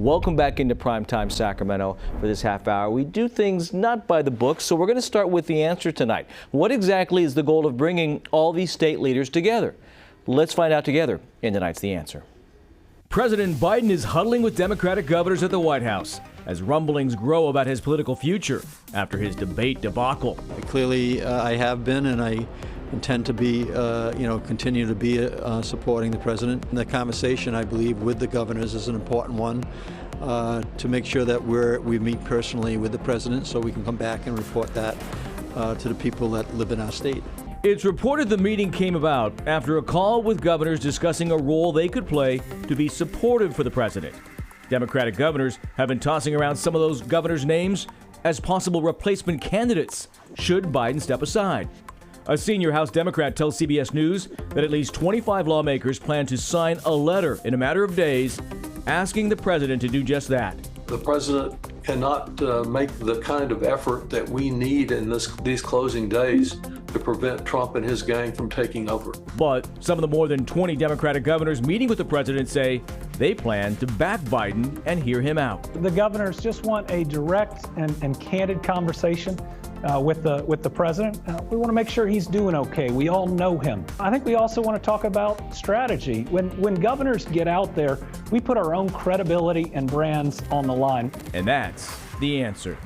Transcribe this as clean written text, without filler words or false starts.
Welcome back into Primetime Sacramento for this half hour. We do things not by the book, so we're going to start with the answer tonight. What exactly is the goal of bringing all these state leaders together? Let's find out together in tonight's The Answer. President Biden is huddling with Democratic governors at the White House as rumblings grow about his political future after his debate debacle. Clearly, I have been, and I intend to be, continue to be supporting the president. And the conversation, I believe, with the governors is an important one to make sure that we meet personally with the president so we can come back and report that to the people that live in our state. It's reported the meeting came about after a call with governors discussing a role they could play to be supportive for the president. Democratic governors have been tossing around some of those governors' names as possible replacement candidates should Biden step aside. A senior House Democrat tells CBS News that at least 25 lawmakers plan to sign a letter in a matter of days asking the president to do just that. The president cannot make the kind of effort that we need in these closing days to prevent Trump and his gang from taking over. But some of the more than 20 Democratic governors meeting with the president say they plan to back Biden and hear him out. The governors just want a direct and candid conversation with the president. We want to make sure he's doing okay. We all know him. I think we also want to talk about strategy. When governors get out there, we put our own credibility and brands on the line. And that's The Answer.